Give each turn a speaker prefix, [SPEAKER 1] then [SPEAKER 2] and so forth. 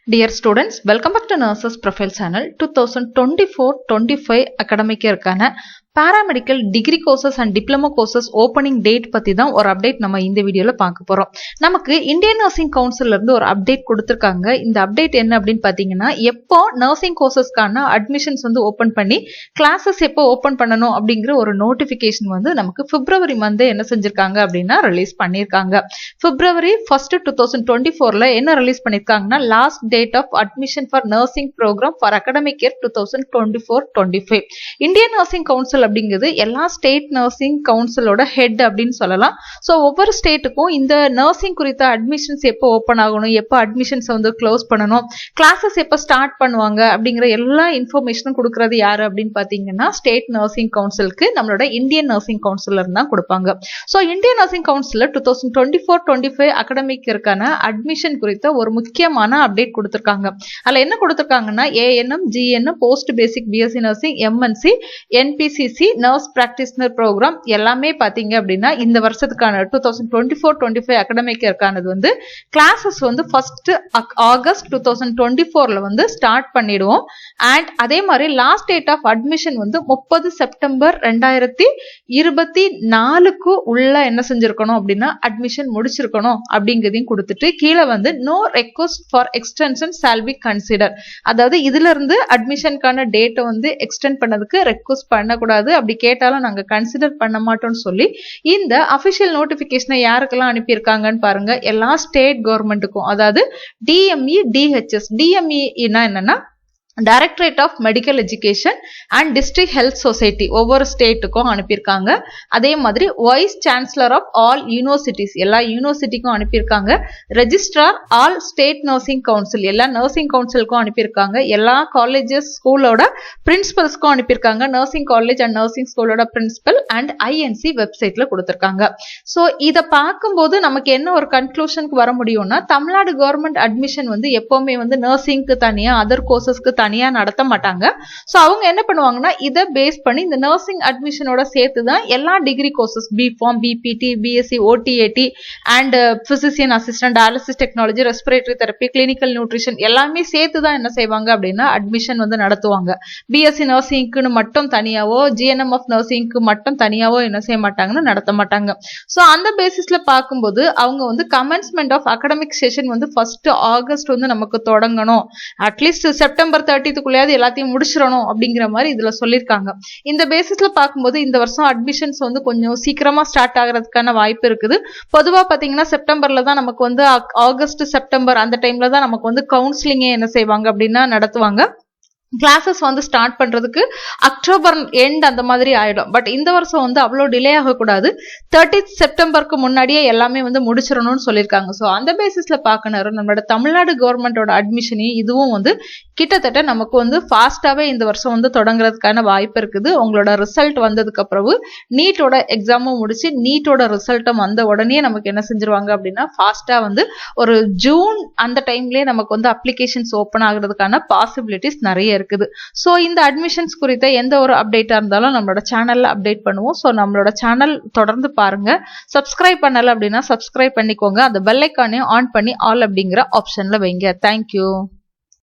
[SPEAKER 1] Dear students, welcome back to Nurses Profile Channel. 2024-25 academic year paramedical degree courses and diploma courses opening date பத்தி தான் ஒரு update நம்ம இந்த வீடியோல பார்க்க போறோம். நமக்கு இந்தியன் நர்சிங் கவுன்சில்ல இருந்து ஒரு அப்டேட் கொடுத்திருக்காங்க. இந்த அப்டேட் என்ன அப்படின்னு பாத்தீங்கன்னா, எப்போ நர்சிங் கோர்சஸ்க்கான அட்மிஷன்ஸ் வந்து ஓபன் பண்ணி கிளாஸஸ் எப்போ ஓபன் பண்ணணும் அப்படிங்கிற ஒரு நோட்டிபிகேஷன் வந்து நமக்கு பிப்ரவரி மந்த் என்ன செஞ்சிருக்காங்க அப்படின்னா ரிலீஸ் பண்ணிருக்காங்க. பிப்ரவரி 1st 2024ல என்ன ரிலீஸ் பண்ணிருக்காங்கன்னா, last date of admission for nursing program for academic year 2024-25. Indian nursing council அப்படிங்கிறது எல்லா ஸ்டேட் நர்சிங் கவுன்சிலோட ஹெட் அப்படின்னு சொல்லலாம். ஸோ ஒவ்வொரு ஸ்டேட்டுக்கும் இந்த நர்சிங் குறித்த அட்மிஷன்ஸ் எப்போ ஓப்பன் ஆகணும், எப்போ அட்மிஷன்ஸ் வந்து க்ளோஸ் பண்ணணும், கிளாஸஸ் எப்போ ஸ்டார்ட் பண்ணுவாங்க அப்படிங்கிற எல்லா இன்ஃபர்மேஷனும் கொடுக்கறது யாரு அப்படின்னு பாத்தீங்கன்னா ஸ்டேட் நர்சிங் கவுன்சிலுக்கு நம்மளோட இந்தியன் நர்சிங் கவுன்சிலர் இருந்து தான் கொடுப்பாங்க. So Indian nursing council 2024-25 academic இருக்கான அட்மிஷன் குறித்த ஒரு முக்கியமான அப்டேட் கொடுத்திருக்காங்க. அதுல என்ன கொடுத்திருக்காங்கன்னா, ANM, GNM, post basic BSc nursing, MNC, NPCC, nurse practitioner program எல்லாமே பாத்தீங்க அப்படின்னா இந்த வருஷத்துக்கான 2024-25 அகாடமிக் இயர்க்கானது வந்து கிளாஸஸ் வந்து 1st ஆகஸ்ட் 2024ல வந்து ஸ்டார்ட் பண்ணிடுவோம். அண்ட் அதே மாதிரி லாஸ்ட் டேட் ஆஃப் அட்மிஷன் வந்து 30 செப்டம்பர் 2024க்கு உள்ள என்ன செஞ்சிருக்கணும் அப்படின்னா அட்மிஷன் முடிச்சிருக்கணும் அப்படிங்கிறதையும் கொடுத்துட்டு கீழே வந்து no request for extension shall be consider, அதாவது இதுல இருந்து அட்மிஷனுக்கான டேட்டை வந்து எக்ஸ்டெண்ட் பண்ணதுக்கு ரெக்வஸ்ட் பண்ணக்கூடாது, அப்படி கேட்டாலும் நாங்க கன்சிடர் பண்ண மாட்டோம்னு சொல்லி இந்த அபிஷியல் நோட்டிபிகேஷனை யாருக்கெல்லாம் அனுப்பியிருக்காங்கன்னு பாருங்க. எல்லா ஸ்டேட் கவர்மெண்ட்டுக்கும், அதாவது டிஎம்இ, டிஹெச்எஸ். டிஎம்இனா என்னன்னா directorate of medical education and district health society, ஒவ்வொரு ஸ்டேட்டுக்கும் அனுப்பியிருக்காங்க. அதே மாதிரி vice chancellor of all universities, எல்லா யூனிவர்சிட்டிக்கும் அனுப்பியிருக்காங்க. Registrar all state nursing council, எல்லா நர்சிங் கவுன்சிலுக்கும் அனுப்பியிருக்காங்க. எல்லா காலேஜஸ் ஸ்கூலோட பிரின்சிபல்ஸ்க்கும் அனுப்பியிருக்காங்க. நர்சிங் காலேஜ் அண்ட் நர்சிங் ஸ்கூலோட பிரின்சிபல் அண்ட் ஐஎன்சி வெப்சைட்ல கொடுத்திருக்காங்க. ஸோ இதை பார்க்கும்போது நமக்கு என்ன ஒரு கன்க்ளூஷனுக்கு வர முடியும்னா, தமிழ்நாடு கவர்மெண்ட் அட்மிஷன் வந்து எப்பவுமே வந்து நர்சிங்க்கு தனியா, அதர் கோர்சஸ்க்கு தனியா நடத்த மாட்டாங்க. சோ அவங்க என்ன பண்ணுவாங்கன்னா, இதை பேஸ் பண்ணி இந்த நர்சிங் அட்மிஷனோட சேர்த்து தான் எல்லா degree courses, B Pharm, BPT, BSc, OTAT and physician assistant, dialysis technology, respiratory therapy, clinical nutrition எல்லாமே சேர்த்து தான் என்ன செய்வாங்க அப்படின்னா அட்மிஷன் வந்து நடத்துவாங்க. பிஎஸ்சி நர்சிங்க்குன்னு மட்டும் தனியாவோ, ஜிஎன்எம் ஆஃப் நர்சிங்க்கு மட்டும் தனியாவோ என்ன செய்ய மாட்டாங்கன்னு நடத்த மாட்டாங்க. சோ அந்த பேசிஸ்ல பார்க்கும்போது அவங்க வந்து கமென்ஸ்மெண்ட் ஆஃப் அகாடமிக் செஷன் வந்து 1st ஆகஸ்ட் வந்து நமக்கு தொடங்கணும், அட்லீஸ்ட் செப்டம்பர் 30க்குள்ளேயாவது எல்லாத்தையும் முடிச்சிடணும் அப்படிங்கிற மாதிரி இதுல சொல்லியிருக்காங்க. இந்த பேசிஸ்ல பார்க்கும்போது இந்த வருஷம் அட்மிஷன்ஸ் வந்து கொஞ்சம் சீக்கிரமா ஸ்டார்ட் ஆகிறதுக்கான வாய்ப்பு இருக்குது. பொதுவா பாத்தீங்கன்னா செப்டம்பர்ல தான் நமக்கு வந்து ஆகஸ்ட் செப்டம்பர் அந்த டைம்ல தான் நமக்கு வந்து கவுன்சிலிங்கே என்ன செய்வாங்க அப்படின்னா நடத்துவாங்க. கிளாஸஸ் வந்து ஸ்டார்ட் பண்றதுக்கு அக்டோபர் எண்ட் அந்த மாதிரி ஆயிடும். பட் இந்த வருஷம் வந்து அவ்வளோ டிலே ஆகக்கூடாது, 30th செப்டம்பருக்கு முன்னாடியே எல்லாமே வந்து முடிச்சிடணும்னு சொல்லியிருக்காங்க. ஸோ அந்த பேசிஸ்ல பார்க்கணும் நம்மளோட தமிழ்நாடு கவர்மெண்டோட அட்மிஷனையும் இதுவும் வந்து கிட்டத்தட்ட நமக்கு வந்து ஃபாஸ்டாவே இந்த வருஷம் வந்து தொடங்குறதுக்கான வாய்ப்பு இருக்குது. உங்களோட ரிசல்ட் வந்ததுக்கு அப்புறம் நீட்டோட எக்ஸாமும் முடிச்சு நீட்டோட ரிசல்ட்டும் வந்த உடனே நமக்கு என்ன செஞ்சிருவாங்க அப்படின்னா ஃபாஸ்டா வந்து ஒரு ஜூன் அந்த டைம்லயே நமக்கு வந்து அப்ளிகேஷன்ஸ் ஓப்பன் ஆகுறதுக்கான பாசிபிலிட்டிஸ் நிறைய இருக்குது. சோ இந்த அட்மிஷன்ஸ் குறித்த எந்த ஒரு அப்டேட்டா இருந்தாலும் நம்மளோட சேனல்ல அப்டேட் பண்ணுவோம். சோ நம்மளோட சேனல் தொடர்ந்து பாருங்க. சப்ஸ்கிரைப் பண்ணல அப்படின்னா சப்ஸ்கிரைப் பண்ணிக்கோங்க. அந்த பெல் ஐகானையும் ஆன் பண்ணி ஆல் அப்படிங்கிற ஆப்ஷன்ல வைங்க. தேங்க்யூ.